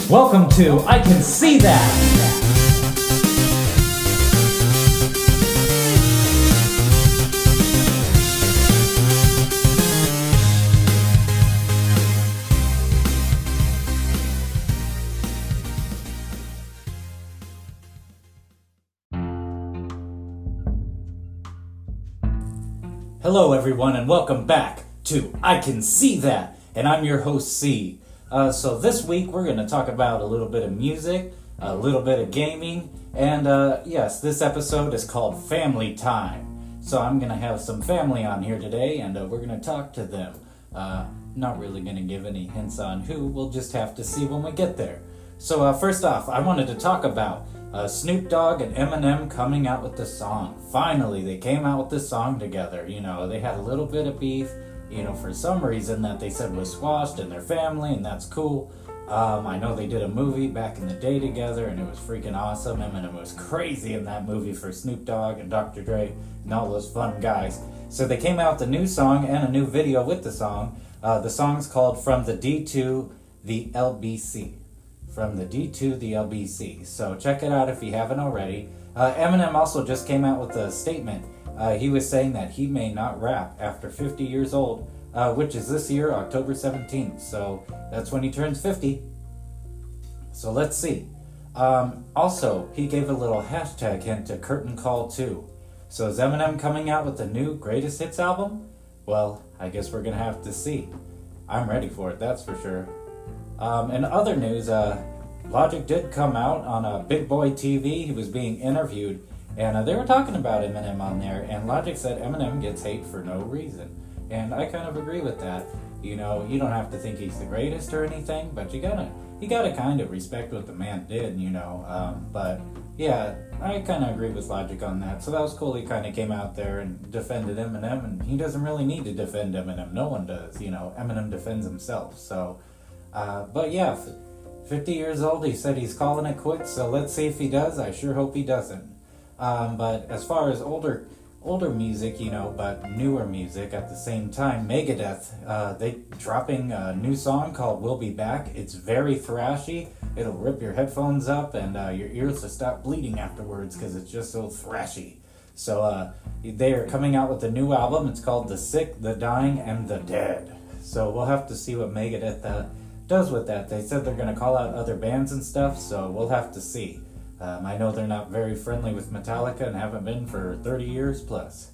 Welcome to I Can See That. Hello everyone and welcome back to I Can See That, and I'm your host C. So this week we're going to talk about a little bit of music, a little bit of gaming, and yes, this episode is called Family Time. So I'm going to have some family on here today, and we're going to talk to them. Not really going to give any hints on who, we'll just have to see when we get there. So first off, I wanted to talk about Snoop Dogg and Eminem coming out with the song. Finally, they came out with this song together. You know, they had a little bit of beef, you know, for some reason that they said was squashed in their family, and that's cool. I know they did a movie back in the day together, and it was freaking awesome. Eminem was crazy in that movie for Snoop Dogg and Dr. Dre and all those fun guys. So they came out with a new song and a new video with the song. The song's called From the D to the LBC. From the D to the LBC. So check it out if you haven't already. Eminem also just came out with a statement. He was saying that he may not rap after 50 years old, which is this year, October 17th. So that's when he turns 50. So let's see. Also, he gave a little hashtag hint to Curtain Call 2. So is Eminem coming out with the new Greatest Hits album? Well, I guess we're going to have to see. I'm ready for it, that's for sure. In other news, Logic did come out on Big Boy TV. He was being interviewed, and they were talking about Eminem on there, and Logic said Eminem gets hate for no reason. And I kind of agree with that. You know, you don't have to think he's the greatest or anything, but you gotta kind of respect what the man did, you know. But yeah, I kind of agree with Logic on that. So that was cool. He kind of came out there and defended Eminem, and he doesn't really need to defend Eminem. No one does, you know. Eminem defends himself, so... but yeah, 50 years old, he said he's calling it quits, so let's see if he does. I sure hope he doesn't. But as far as older music, you know, but newer music at the same time, Megadeth, they dropping a new song called We'll Be Back. It's very thrashy. It'll rip your headphones up and your ears will stop bleeding afterwards because it's just so thrashy. So they are coming out with a new album. It's called The Sick, The Dying, and The Dead. So we'll have to see what Megadeth does with that. They said they're going to call out other bands and stuff, so we'll have to see. I know they're not very friendly with Metallica and haven't been for 30 years plus.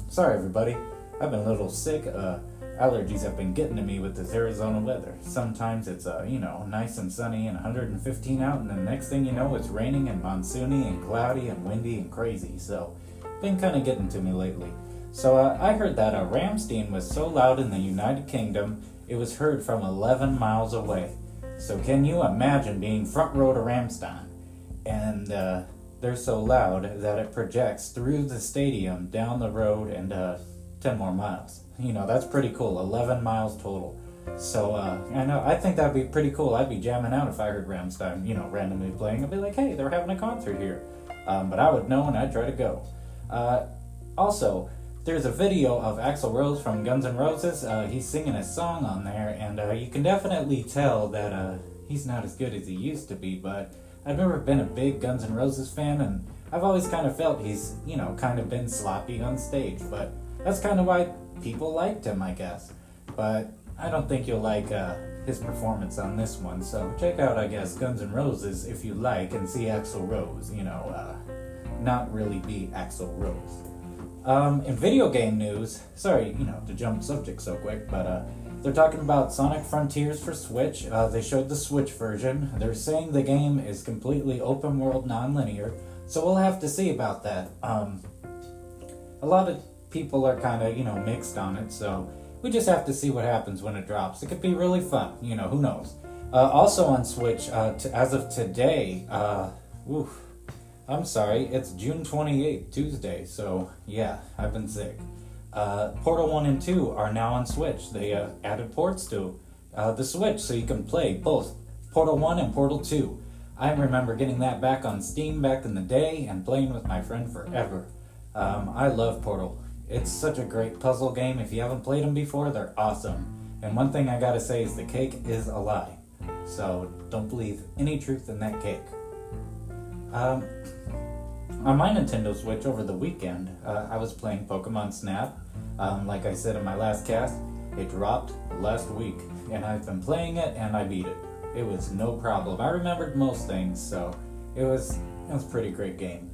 Sorry everybody, I've been a little sick. Allergies have been getting to me with this Arizona weather. Sometimes it's you know, nice and sunny and 115 out, and the next thing you know it's raining and monsoony and cloudy and windy and crazy. So been kind of getting to me lately. So I heard that Rammstein was so loud in the United Kingdom it was heard from 11 miles away. So can you imagine being front row to Rammstein? And they're so loud that it projects through the stadium, down the road, and 10 more miles. You know, that's pretty cool. 11 miles total. So I think that'd be pretty cool. I'd be jamming out if I heard Rammstein, you know, randomly playing. I'd be like, hey, they're having a concert here. But I would know and I'd try to go. Also, there's a video of Axl Rose from Guns N' Roses. He's singing a song on there, and you can definitely tell that he's not as good as he used to be, but I've never been a big Guns N' Roses fan, and I've always kind of felt he's, you know, kind of been sloppy on stage, but that's kind of why people liked him, I guess. But I don't think you'll like his performance on this one, so check out, I guess, Guns N' Roses if you like, and see Axl Rose, you know, not really be Axl Rose. In video game news, sorry, you know, to jump subject so quick, but they're talking about Sonic Frontiers for Switch. They showed the Switch version. They're saying the game is completely open world, non-linear, so we'll have to see about that. A lot of people are kind of, you know, mixed on it, so we just have to see what happens when it drops. It could be really fun, you know, who knows. Also on Switch, as of today, I'm sorry, it's June 28th, Tuesday, so yeah, I've been sick. Portal 1 and 2 are now on Switch. They added ports to the Switch so you can play both Portal 1 and Portal 2. I remember getting that back on Steam back in the day and playing with my friend forever. I love Portal. It's such a great puzzle game. If you haven't played them before, they're awesome. And one thing I gotta say is the cake is a lie. So don't believe any truth in that cake. On my Nintendo Switch over the weekend, I was playing Pokemon Snap. Like I said in my last cast, it dropped last week, and I've been playing it and I beat it. It was no problem. I remembered most things, so it was a pretty great game.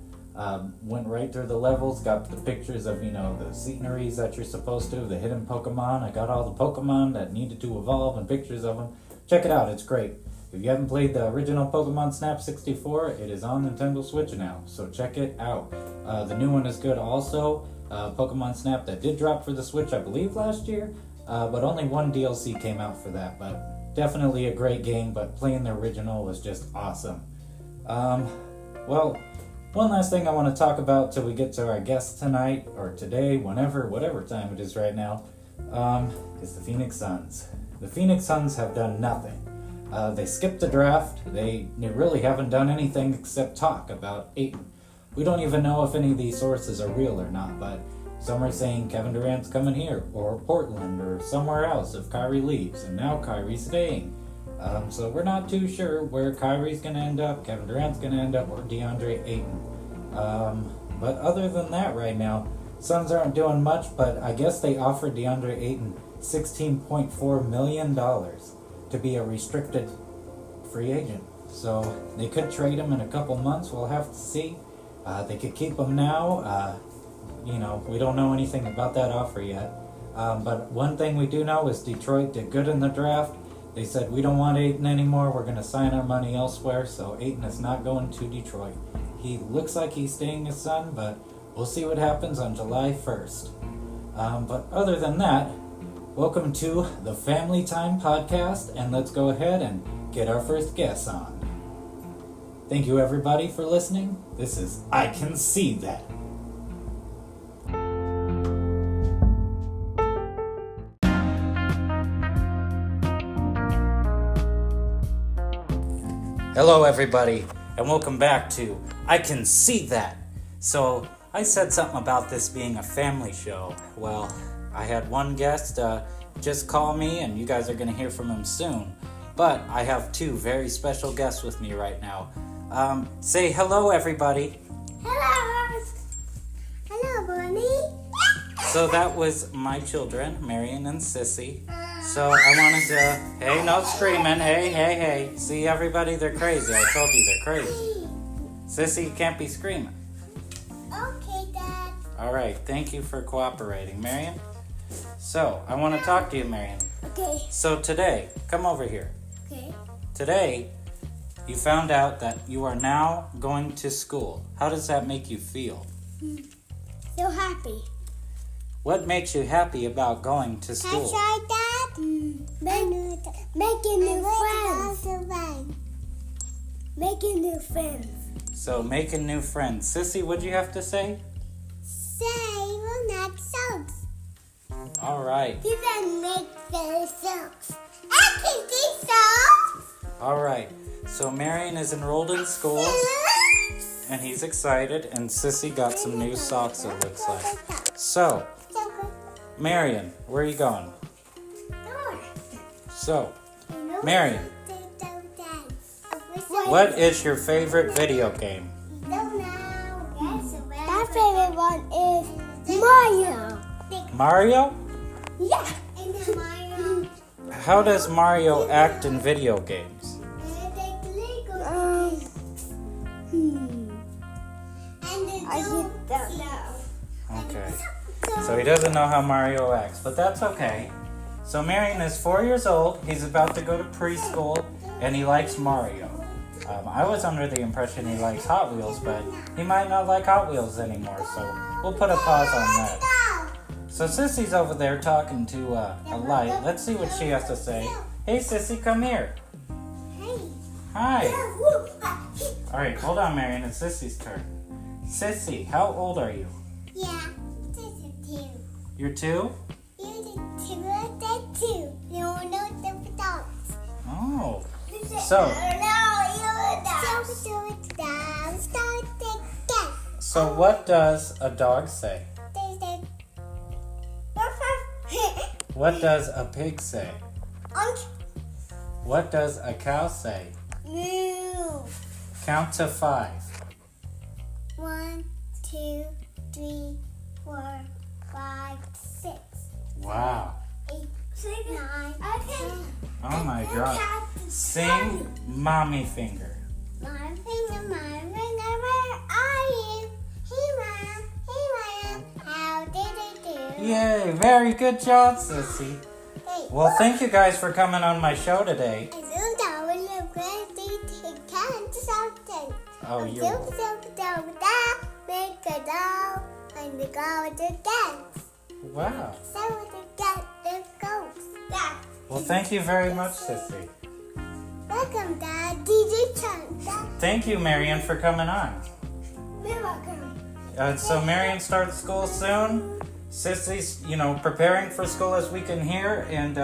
Went right through the levels, got the pictures of, the sceneries that you're supposed to, the hidden Pokemon. I got all the Pokemon that needed to evolve and pictures of them. Check it out, it's great. If you haven't played the original Pokemon Snap 64, it is on Nintendo Switch now, so check it out. The new one is good also. Pokemon Snap that did drop for the Switch, I believe, last year, but only one DLC came out for that, but definitely a great game, but playing the original was just awesome. Well, one last thing I want to talk about till we get to our guest tonight, or today, whatever time it is right now, is the Phoenix Suns. The Phoenix Suns have done nothing. They skipped the draft. They really haven't done anything except talk about Ayton. We don't even know if any of these sources are real or not, but some are saying Kevin Durant's coming here, or Portland, or somewhere else if Kyrie leaves, and now Kyrie's staying. So we're not too sure where Kyrie's going to end up, Kevin Durant's going to end up, or DeAndre Ayton. But other than that right now, Suns aren't doing much, but I guess they offered DeAndre Ayton $16.4 million to be a restricted free agent. So they could trade him in a couple months, we'll have to see. They could keep him now. We don't know anything about that offer yet. But one thing we do know is Detroit did good in the draft. They said, we don't want Ayton anymore, we're going to sign our money elsewhere, so Ayton is not going to Detroit. He looks like he's staying his Sun, but we'll see what happens on July 1st. But other than that, welcome to the Family Time Podcast, and let's go ahead and get our first guest on. Thank you everybody for listening. This is I Can See That. Hello everybody, and welcome back to I Can See That. So, I said something about this being a family show. Well, I had one guest just call me, and you guys are going to hear from him soon. But I have two very special guests with me right now. Say hello everybody. Hello. Hello, Bonnie. So that was my children, Marion and Sissy. So I wanted to, hey, no screaming, hey. See everybody, they're crazy. I told you they're crazy. Sissy, you can't be screaming. Okay, Dad. All right, thank you for cooperating, Marion. So I want to talk to you, Marion. Okay. So today, come over here. Okay. Today, you found out that you are now going to school. How does that make you feel? So happy. What makes you happy about going to school? That's right, Dad. Making new friends. Making new friends. So making new friends. Sissy, what'd you have to say? Say we'll make songs. All right. You can make better songs. I can see songs. All right. So Marion is enrolled in school, and he's excited, and Sissy got some new socks, it looks like. So, Marion, where are you going? So, Marion, what is your favorite video game? My favorite one is Mario. Mario? Yeah. How does Mario act in video games? I don't know. Okay. So he doesn't know how Mario acts, but that's okay. So Marion is 4 years old. He's about to go to preschool, and he likes Mario. I was under the impression he likes Hot Wheels, but he might not like Hot Wheels anymore, so we'll put a pause on that. So Sissy's over there talking to a light. Let's see what she has to say. Hey Sissy, come here. Hey. Hi. Alright, hold on Marion, it's Sissy's turn. Sissy, how old are you? Yeah, this is two. You're 2? Oh. So what does a dog say? What does a pig say? What does a cow say? Moo. Count to 5. 1, 2, 3, 4, 5, 6. Wow. 8, 9, 10. Oh my God. Sing Mommy Finger. My finger, where are you? He-Man, how did it do? Yay, very good job, Sissy. Hey, Well, thank you guys for coming on my show today. Oh, you're wow. Well, thank you very much, Sissy. Welcome, Dad. DJ Chunk. Thank you, Marion, for coming on. You're welcome. So Marion starts school soon. Sissy's, preparing for school as we can hear, and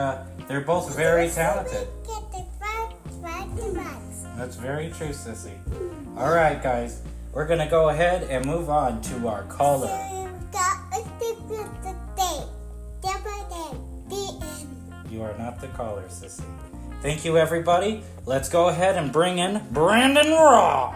they're both very talented. That's very true, Sissy. All right, guys, we're gonna go ahead and move on to our caller. You are not the caller, Sissy. Thank you, everybody. Let's go ahead and bring in Brandon Raw.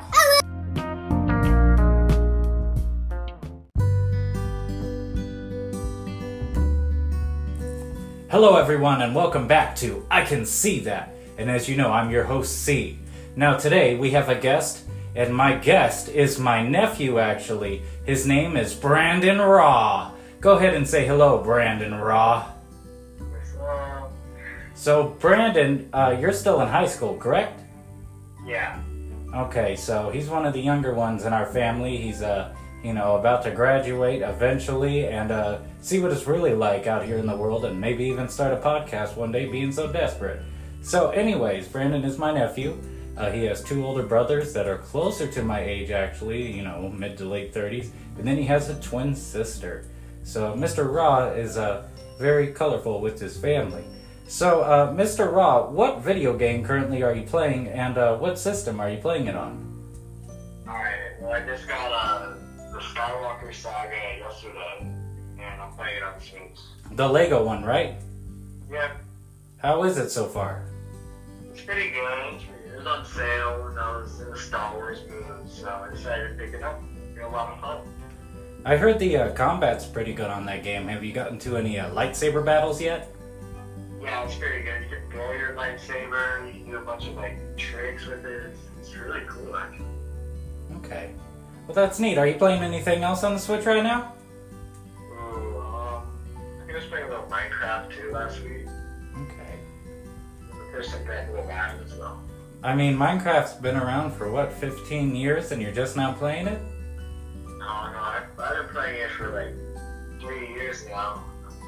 Hello, everyone, and welcome back to I Can See That. And as you know, I'm your host, C. Now, today we have a guest, and my guest is my nephew, actually. His name is Brandon Raw. Go ahead and say hello, Brandon Raw. So, Brandon, you're still in high school, correct? Yeah. Okay, so he's one of the younger ones in our family. He's, about to graduate eventually and see what it's really like out here in the world and maybe even start a podcast one day being so desperate. So anyways, Brandon is my nephew. He has 2 older brothers that are closer to my age, actually, mid to late 30s. And then he has a twin sister. So Mr. Raw is very colorful with his family. So, Mr. Raw, what video game currently are you playing, and what system are you playing it on? Alright, well I just got the Skywalker Saga yesterday, and I'm playing it on Switch. The Lego one, right? Yeah, How is it so far? it's pretty good. It was on sale when I was in the Star Wars mood, so I decided to pick it up. It's a lot of fun. I heard the combat's pretty good on that game. Have you gotten to any lightsaber battles yet? Yeah, it's pretty good. You can blow your lightsaber, you can do a bunch of tricks with it. It's really cool, actually. Okay. Well, that's neat. Are you playing anything else on the Switch right now? Ooh, I think I was playing a little Minecraft too last week. Okay. There's some Breath of the Wild as well. I mean, Minecraft's been around for, 15 years, and you're just now playing it? No, I've been playing it for 3 years now.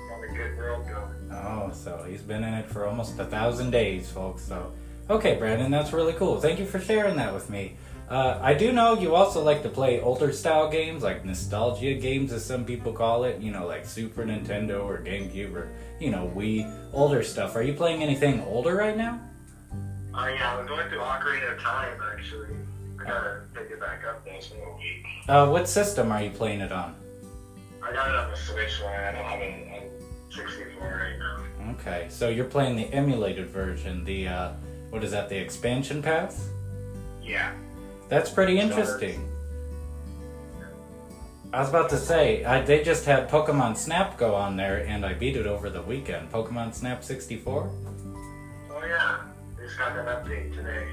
Got a good world going. Oh, so he's been in it for almost 1,000 days, folks. So, okay, Brandon, that's really cool. Thank you for sharing that with me. I do know you also like to play older style games, like nostalgia games, as some people call it. Like Super Nintendo or GameCube or Wii, older stuff. Are you playing anything older right now? Yeah, I'm going through Ocarina of Time actually. I gotta pick it back up next week. What system are you playing it on? I got it on the Switch one. I don't have it on 64 right now. Okay, so you're playing the emulated version, the, what is that, the expansion pass? Yeah. That's pretty interesting. I was about to say, they just had Pokemon Snap go on there, and I beat it over the weekend. Pokemon Snap 64? Oh yeah, they just got that update today.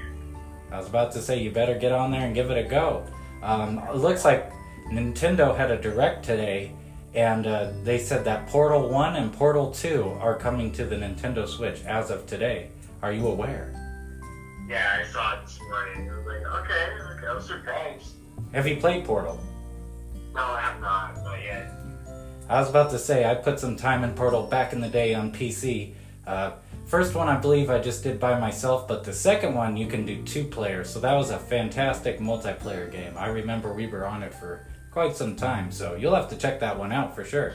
I was about to say, you better get on there and give it a go. It looks like Nintendo had a direct today, and they said that Portal 1 and Portal 2 are coming to the Nintendo Switch as of today. Are you aware? Yeah, I saw it this morning. I was like, okay, I was surprised. Have you played Portal? No, I have not yet. I was about to say, I put some time in Portal back in the day on PC. First one I believe I just did by myself, but the second one you can do 2 players, so that was a fantastic multiplayer game. I remember we were on it for quite some time, so you'll have to check that one out for sure.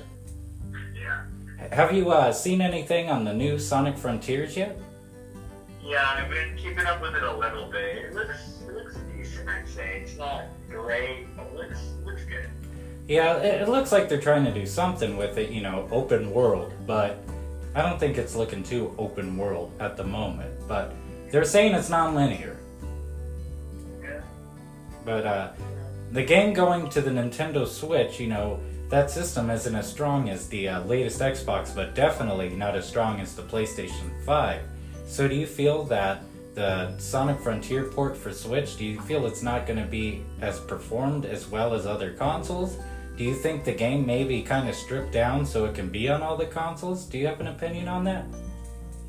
Yeah. Have you seen anything on the new Sonic Frontiers yet? Yeah, I've been keeping up with it a little bit. It looks decent, I'd say. It's not great, but it looks good. Yeah, it looks like they're trying to do something with it, open world, but I don't think it's looking too open world at the moment. But They're saying it's non-linear. Yeah. But the game going to the Nintendo Switch, you know, that system isn't as strong as the latest Xbox, but definitely not as strong as the PlayStation 5. So do you feel that the Sonic Frontier port for Switch, do you feel it's not going to be as performed as well as other consoles? Do you think the game may be kind of stripped down so it can be on all the consoles? Do you have an opinion on that?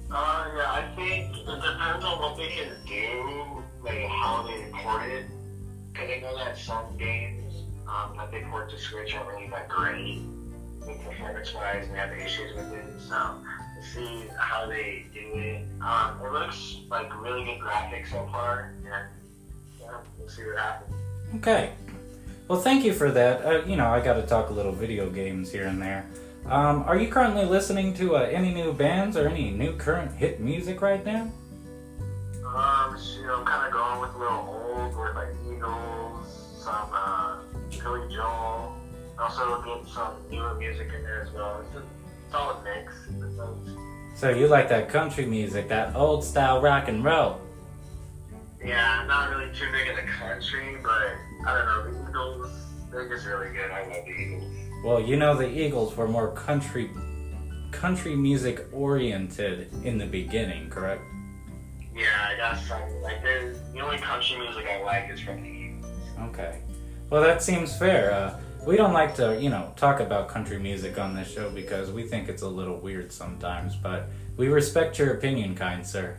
Yeah, I think it depends on what they can do, like how they port it. Because I know that some games that they port to Switch aren't really that great, like performance-wise, and they have issues with it. So, we'll see how they do it. It looks like really good graphics so far, and yeah, we'll see what happens. Okay. Well, thank you for that. You know, I got to talk a little video games here and there. Are you currently listening to any new bands or any new current hit music right now? I'm kind of going with a little old, with like Eagles, some Billy Joel. Also get some newer music in there as well. It's a solid mix. So you like that country music, that old style rock and roll? Yeah, I'm not really too big into country, but I don't know, the Eagles, they're just really good. I love the Eagles. Well, you know the Eagles were more country music oriented in the beginning, correct? Yeah, I got some, like, the only country music I like is from the Eagles. Okay. Well, that seems fair. We don't like to, you know, talk about country music on this show because we think it's a little weird sometimes, but we respect your opinion, kind sir.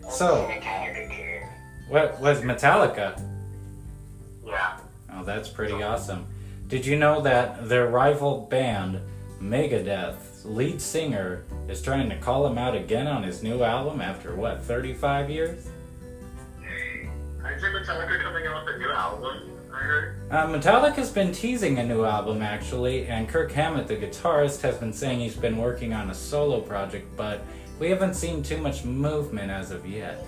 So, Metallica too. what was Metallica? Yeah. Oh, that's pretty awesome. Did you know that their rival band, Megadeth's lead singer, is trying to call him out again on his new album after, 35 years? I think Metallica coming out with a new album, I heard. Metallica's been teasing a new album, actually, and Kirk Hammett, the guitarist, has been saying he's been working on a solo project, but we haven't seen too much movement as of yet.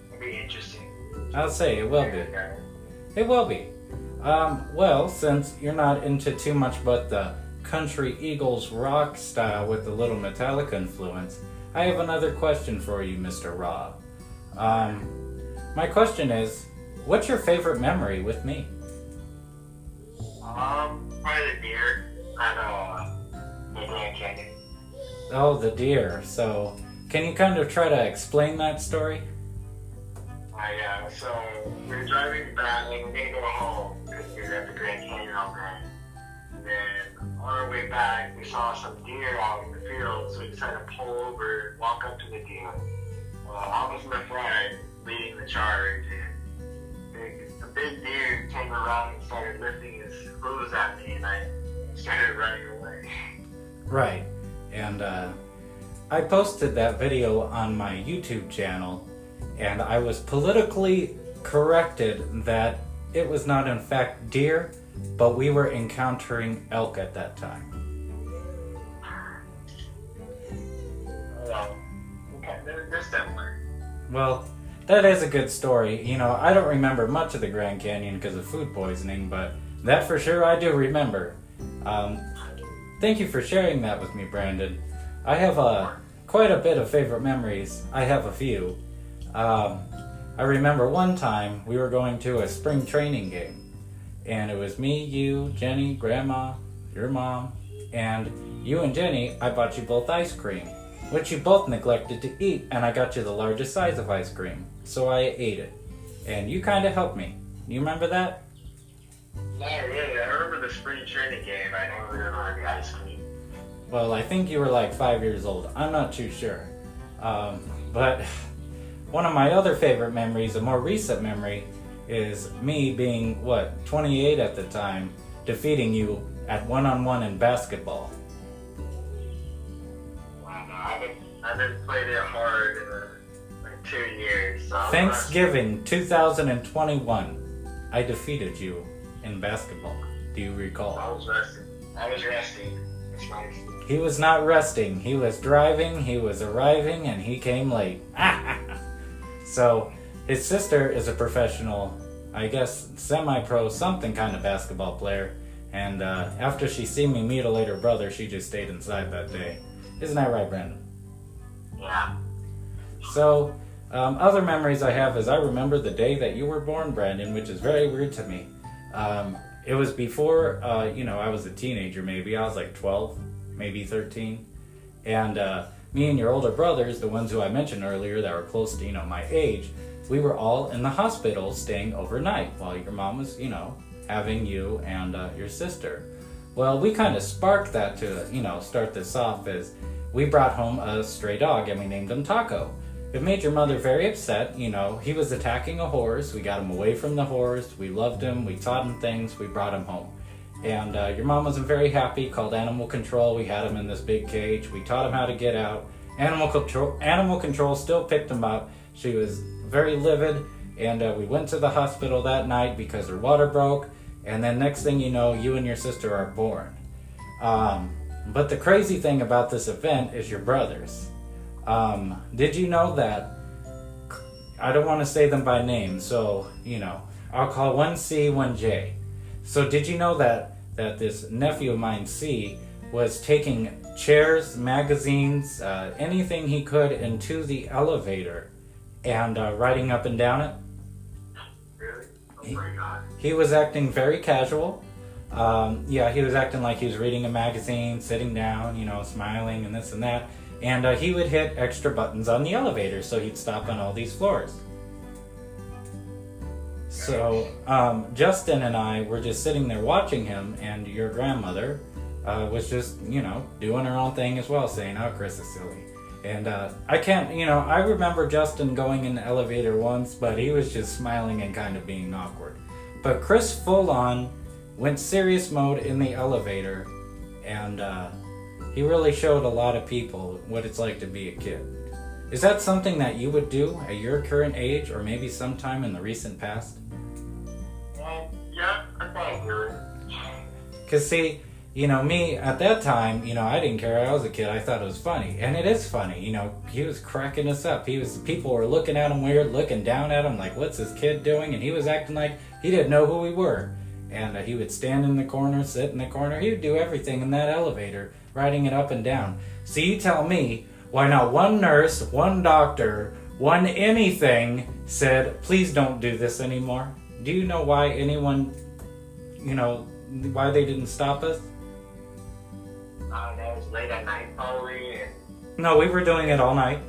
It'll be interesting. I'll say it will be. It will be. Well, since you're not into too much but the country Eagles rock style with a little Metallica influence, I have another question for you, Mr. Rob. My question is, what's your favorite memory with me? Probably the deer at the Grand Canyon. Oh, the deer. So, can you kind of try to explain that story? Yeah, so we were driving back, like, we're gonna go home because we were at the Grand Canyon all day. And then on our way back, we saw some deer out in the field, so we decided to pull over, walk up to the deer. I was in the front, leading the charge, and the big deer came around and started lifting his hooves at me, and I started running away. Right. And I posted that video on my YouTube channel, and I was politically corrected that it was not in fact deer, but we were encountering elk at that time. Well, okay, they're similar. Well, that is a good story. You know, I don't remember much of the Grand Canyon because of food poisoning, but that for sure I do remember. Thank you for sharing that with me, Brandon. I have quite a bit of favorite memories. I have a few. I remember one time we were going to a spring training game, and it was me, you, Jenny, Grandma, your mom, and you and Jenny, I bought you both ice cream, which you both neglected to eat, and I got you the largest size of ice cream, so I ate it. And you kind of helped me. You remember that? Not really. I remember the spring training game. I don't really remember the ice cream. Well, I think you were like 5 years old. I'm not too sure. But one of my other favorite memories, a more recent memory, is me being, 28 at the time, defeating you at one-on-one in basketball. Wow, no, I haven't played it hard in like 2 years. So Thanksgiving 2021, I defeated you in basketball. Do you recall? I was resting. It's nice. He was not resting. He was driving, he was arriving, and he came late. So, his sister is a professional, I guess, semi-pro, something kind of basketball player. And after she seen me mutilate her brother, she just stayed inside that day. Isn't that right, Brandon? Yeah. So, other memories I have is I remember the day that you were born, Brandon, which is very weird to me. It was before, I was a teenager maybe. I was like 12, maybe 13. And me and your older brothers, the ones who I mentioned earlier that were close to, my age, we were all in the hospital staying overnight while your mom was, having you and your sister. Well, we kind of sparked that to, start this off as we brought home a stray dog and we named him Taco. It made your mother very upset. He was attacking a horse. We got him away from the horse. We loved him. We taught him things. We brought him home. And your mom wasn't very happy, called animal control. We had him in this big cage. We taught him how to get out. Animal control still picked him up. She was very livid. And we went to the hospital that night because her water broke. And then next thing you know, you and your sister are born. But the crazy thing about this event is your brothers. Did you know that, I don't want to say them by name, so, I'll call one C, one J. So did you know that this nephew of mine, C, was taking chairs, magazines, anything he could into the elevator and riding up and down it? Really? Oh my God. He was acting very casual. He was acting like he was reading a magazine, sitting down, smiling and this and that. And he would hit extra buttons on the elevator, so he'd stop on all these floors. So Justin and I were just sitting there watching him, and your grandmother was just, doing her own thing as well, saying, "Oh, Chris is silly." And I remember Justin going in the elevator once, but he was just smiling and kind of being awkward. But Chris full on went serious mode in the elevator, and he really showed a lot of people what it's like to be a kid. Is that something that you would do at your current age, or maybe sometime in the recent past? Yeah, I probably do it. Because see, me at that time, I didn't care. I was a kid. I thought it was funny, and it is funny. He was cracking us up. People were looking at him weird, looking down at him like, "What's this kid doing?" And he was acting like he didn't know who we were. And he would stand in the corner, sit in the corner. He would do everything in that elevator, riding it up and down. So you tell me why not one nurse, one doctor, one anything said, "Please don't do this anymore"? Do you know why anyone, why they didn't stop us? That was late at night probably. And No, we were doing it all night.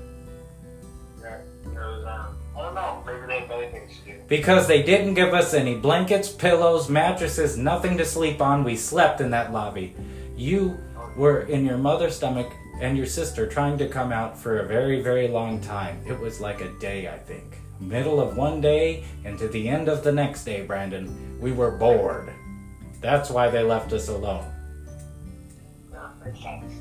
it was, I don't know, maybe they had better things to do. Because they didn't give us any blankets, pillows, mattresses, nothing to sleep on. We slept in that lobby. You were in your mother's stomach and your sister trying to come out for a very, very long time. It was like a day, I think. Middle of one day and to the end of the next day, Brandon. We were bored. That's why they left us alone. Yeah, makes sense.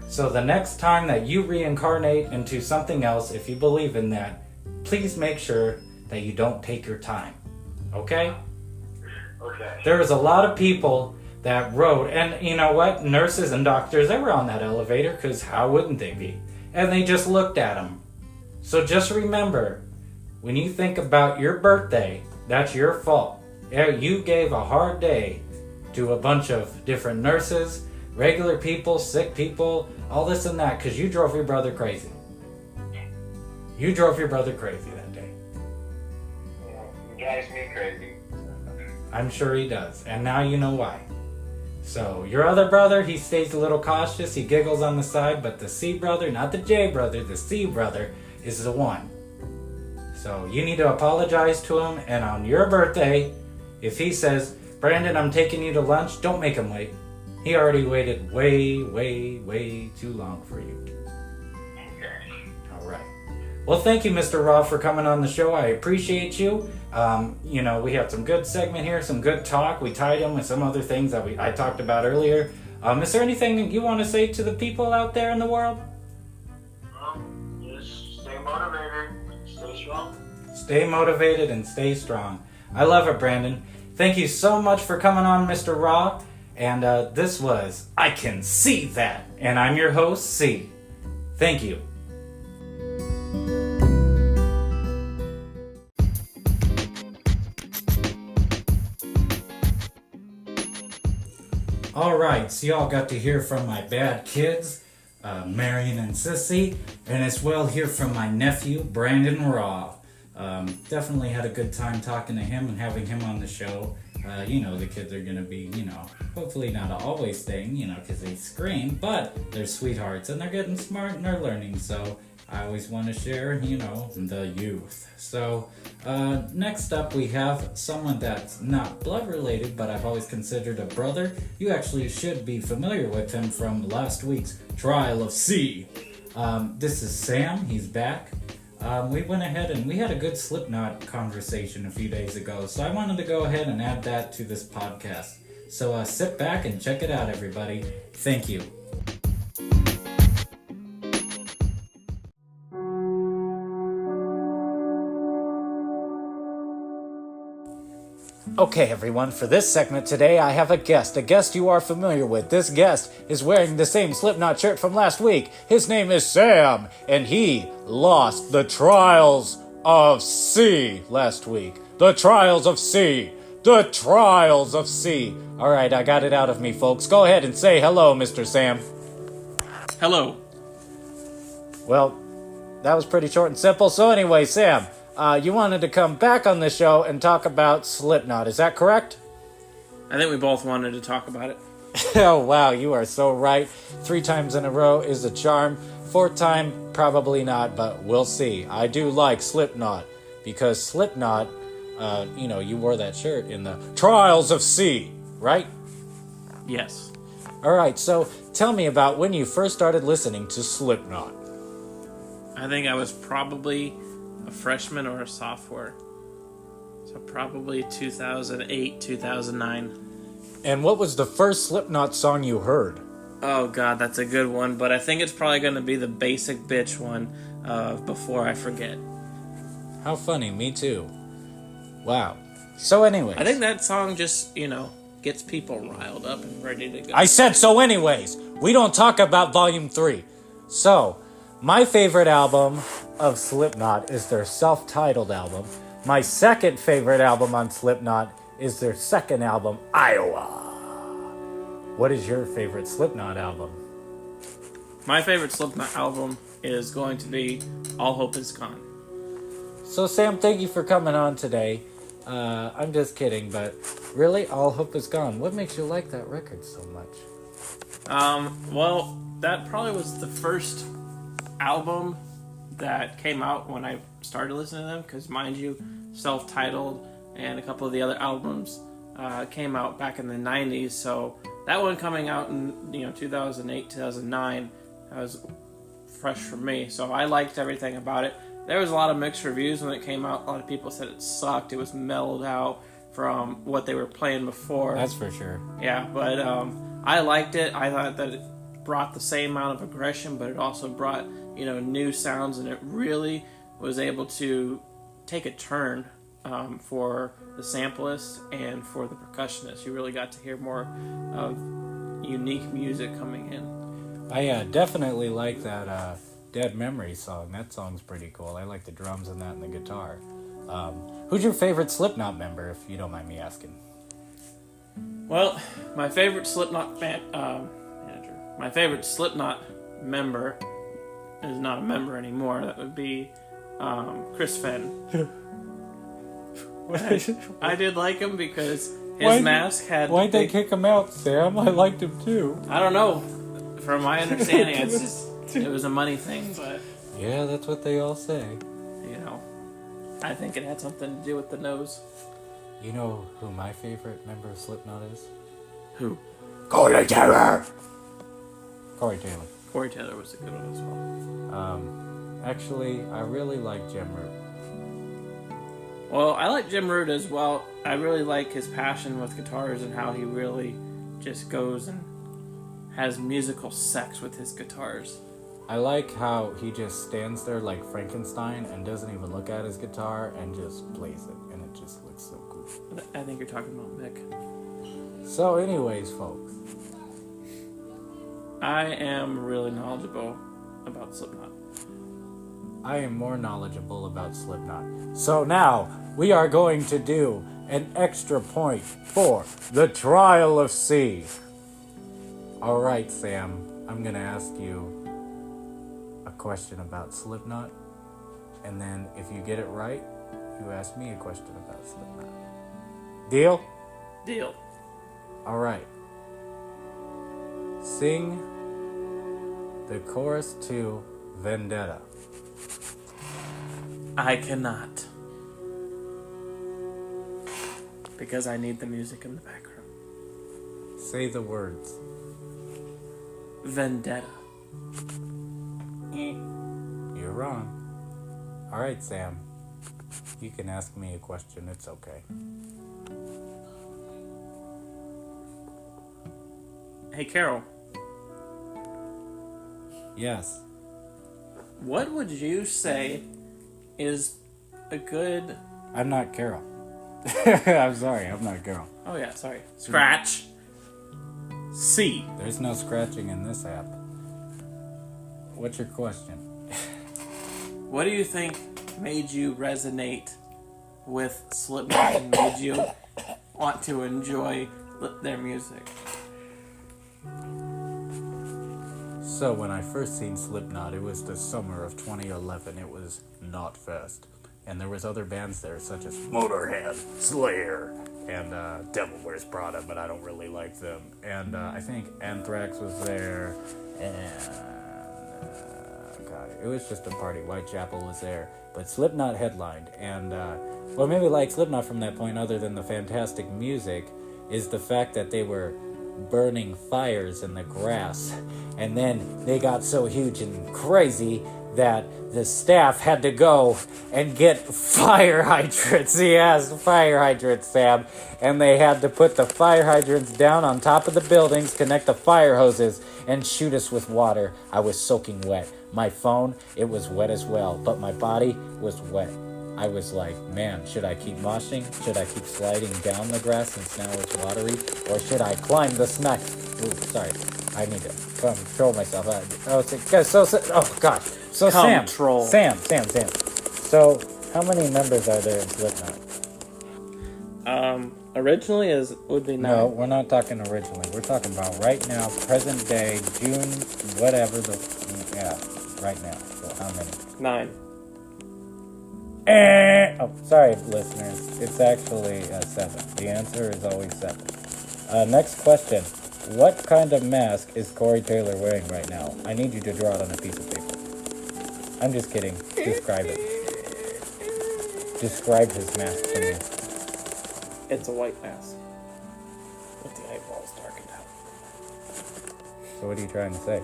So the next time that you reincarnate into something else, if you believe in that, please make sure that you don't take your time. Okay? Okay. There was a lot of people that rode, and you know what? Nurses and doctors, they were on that elevator, because how wouldn't they be? And they just looked at them. So just remember, when you think about your birthday, that's your fault. You gave a hard day to a bunch of different nurses, regular people, sick people, all this and that, because you drove your brother crazy. You drove your brother crazy that day. Yeah, he drives me crazy. I'm sure he does, and now you know why. So, your other brother, he stays a little cautious, he giggles on the side, but the C brother, not the J brother, the C brother is the one. So, you need to apologize to him, and on your birthday, if he says, "Brandon, I'm taking you to lunch," don't make him wait. He already waited way, way, way too long for you. Okay. All right. Well, thank you, Mr. Raw, for coming on the show. I appreciate you. We had some good segment here, some good talk. We tied in with some other things that I talked about earlier. Is there anything you want to say to the people out there in the world? Just stay motivated, stay strong. Stay motivated and stay strong. I love it, Brandon. Thank you so much for coming on, Mr. Raw. And this was I Can See That. And I'm your host, C. Thank you. Alright, so y'all got to hear from my bad kids. Marion and Sissy, and as well hear from my nephew, Brandon Raw. Definitely had a good time talking to him and having him on the show. The kids are going to be, hopefully not always staying, because they scream, but they're sweethearts and they're getting smart and they're learning, so I always want to share, the youth. So, next up we have someone that's not blood related, but I've always considered a brother. You actually should be familiar with him from last week's Trial of C. This is Sam, he's back. We went ahead and we had a good Slipknot conversation a few days ago, so I wanted to go ahead and add that to this podcast. So sit back and check it out, everybody. Thank you. Okay, everyone, for this segment today, I have a guest you are familiar with. This guest is wearing the same Slipknot shirt from last week. His name is Sam, and he lost the Trials of C last week. The Trials of C. The Trials of C. All right, I got it out of me, folks. Go ahead and say hello, Mr. Sam. Hello. Well, that was pretty short and simple. So anyway, Sam, you wanted to come back on the show and talk about Slipknot, is that correct? I think we both wanted to talk about it. Oh, wow, you are so right. 3 times in a row is a charm. 4th time, probably not, but we'll see. I do like Slipknot, because Slipknot, you wore that shirt in the Trials of C, right? Yes. All right, so tell me about when you first started listening to Slipknot. I think I was probably a freshman or a sophomore. So probably 2008, 2009. And what was the first Slipknot song you heard? Oh god, that's a good one, but I think it's probably going to be the Basic Bitch one Before I Forget. How funny, me too. Wow. So anyways. I think that song just, gets people riled up and ready to go. I said so anyways. We don't talk about Volume 3. So, my favorite album of Slipknot is their self-titled album. My second favorite album on Slipknot is their second album, Iowa. What is your favorite Slipknot album? My favorite Slipknot album is going to be All Hope Is Gone. So Sam, thank you for coming on today. I'm just kidding, but really, All Hope Is Gone. What makes you like that record so much? Well, that probably was the first album that came out when I started listening to them, because mind you, self-titled and a couple of the other albums came out back in the 90s, so that one coming out in 2008, 2009, that was fresh for me, so I liked everything about it. There was a lot of mixed reviews when it came out. A lot of people said it sucked, it was mellowed out from what they were playing before. That's for sure. Yeah, but I liked it. I thought that it brought the same amount of aggression, but it also brought new sounds, and it really was able to take a turn for the samplist and for the percussionist. You really got to hear more of unique music coming in. I definitely like that Dead Memory song. That song's pretty cool. I like the drums and that and the guitar. Who's your favorite Slipknot member, if you don't mind me asking? Well, my favorite Slipknot member is not a member anymore. That would be Chris Fenn. I did like him because his mask had... Why'd they kick him out, Sam? I liked him too. I don't know. From my understanding, it was a money thing, but... Yeah, that's what they all say. I think it had something to do with the nose. You know who my favorite member of Slipknot is? Who? Corey Taylor! Corey Taylor. Corey Taylor was a good one as well. Actually, I really like Jim Root. Well, I like Jim Root as well. I really like his passion with guitars and how he really just goes and has musical sex with his guitars. I like how he just stands there like Frankenstein and doesn't even look at his guitar and just plays it, and it just looks so cool. I think you're talking about Mick. So anyways, folks. I am really knowledgeable about Slipknot. I am more knowledgeable about Slipknot. So now, we are going to do an extra point for the Trial of C. Alright, Sam, I'm going to ask you, question about Slipknot, and then if you get it right, you ask me a question about Slipknot. Deal? Deal. All right. Sing the chorus to Vendetta. I cannot. Because I need the music in the background. Say the words. Vendetta. You're wrong. All right, Sam. You can ask me a question. It's okay. Hey, Carol. Yes. What would you say is a good... I'm not Carol. I'm sorry. I'm not Carol. Oh, yeah, sorry. Scratch. C. There's no scratching in this app. What's your question? What do you think made you resonate with Slipknot and made you want to enjoy their music? So when I first seen Slipknot, it was the summer of 2011. It was Knotfest. And there was other bands there, such as Motorhead, Slayer, and Devil Wears Prada, but I don't really like them. And I think Anthrax was there, and God, it was just a party. Whitechapel was there, but Slipknot headlined. And what made me like Slipknot from that point, other than the fantastic music, is the fact that they were burning fires in the grass, and then they got so huge and crazy that the staff had to go and get fire hydrants. Yes, fire hydrants, Sam. And they had to put the fire hydrants down on top of the buildings, connect the fire hoses, and shoot us with water. I was soaking wet. My phone, it was wet as well, but my body was wet. I was like, man, should I keep moshing? Should I keep sliding down the grass since now it's watery? Or should I climb the snack? Ooh, sorry. I need to control myself. Oh, gosh. So, Control. Sam. So, how many members are there in Slipknot? Originally would be 9. No, we're not talking originally. We're talking about right now, present day, June, whatever right now. So, how many? 9. Oh, sorry, listeners. It's actually 7. The answer is always 7. Next question. What kind of mask is Corey Taylor wearing right now? I need you to draw it on a piece of paper. I'm just kidding. Describe it. Describe his mask to me. It's a white mask. With the eyeballs darkened out. So what are you trying to say?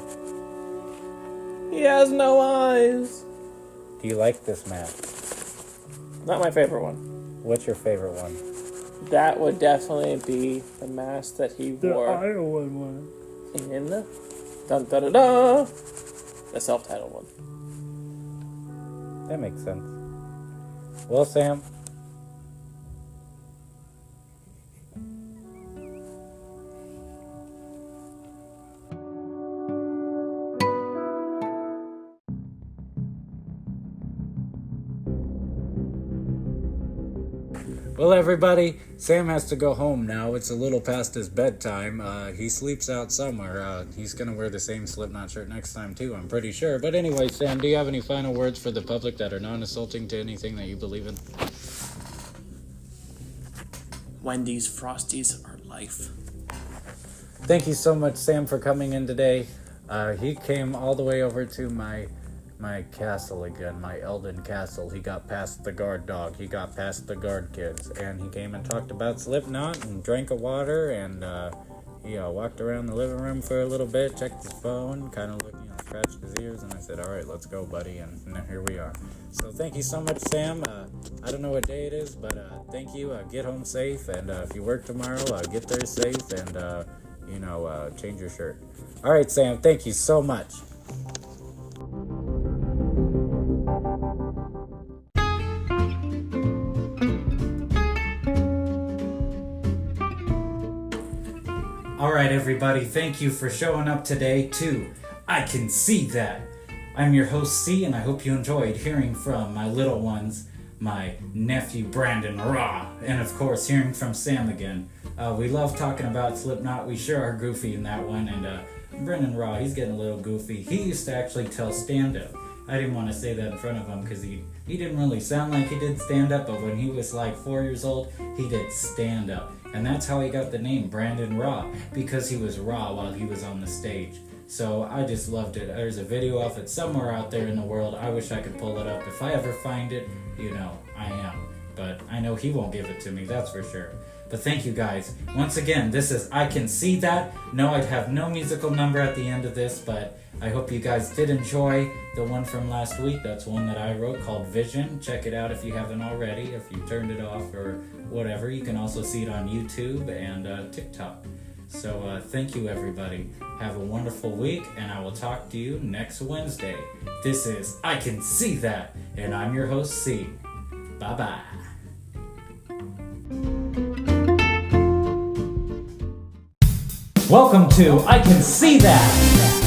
He has no eyes. Do you like this mask? Not my favorite one. What's your favorite one? That would definitely be the mask that he wore Iowa one. in the the self-titled one. That makes sense. Well, Sam. Well, everybody, Sam has to go home now. It's a little past his bedtime. He sleeps out somewhere. He's going to wear the same Slipknot shirt next time, too, I'm pretty sure. But anyway, Sam, do you have any final words for the public that are non-assaulting to anything that you believe in? Wendy's Frosties are life. Thank you so much, Sam, for coming in today. He came all the way over to my castle again, my Eldon castle. He got past the guard dog, he got past the guard kids, and he came and talked about Slipknot and drank a water, and he walked around the living room for a little bit, checked his phone, kind of scratched his ears, and I said, all right, let's go, buddy, and here we are. So thank you so much, Sam. I don't know what day it is, but thank you. Get home safe, and if you work tomorrow, get there safe, and change your shirt. All right, Sam, thank you so much. Alright, everybody, thank you for showing up today to I Can See That. I'm your host, C, and I hope you enjoyed hearing from my little ones, my nephew, Brandon Raw, and of course, hearing from Sam again. We love talking about Slipknot. We sure are goofy in that one, and Brandon Raw, he's getting a little goofy. He used to actually tell stand-up. I didn't want to say that in front of him because he didn't really sound like he did stand-up, but when he was like 4 years old, he did stand-up. And that's how he got the name Brandon Raw, because he was raw while he was on the stage. So I just loved it. There's a video of it somewhere out there in the world. I wish I could pull it up. If I ever find it, I am. But I know he won't give it to me, that's for sure. But thank you guys. Once again, this is I Can See That. No, I'd have no musical number at the end of this, but I hope you guys did enjoy the one from last week. That's one that I wrote called Vision. Check it out if you haven't already. If you turned it off or whatever, you can also see it on YouTube and TikTok. So thank you, everybody. Have a wonderful week, and I will talk to you next Wednesday. This is I Can See That, and I'm your host, C. Bye-bye. Welcome to I Can See That.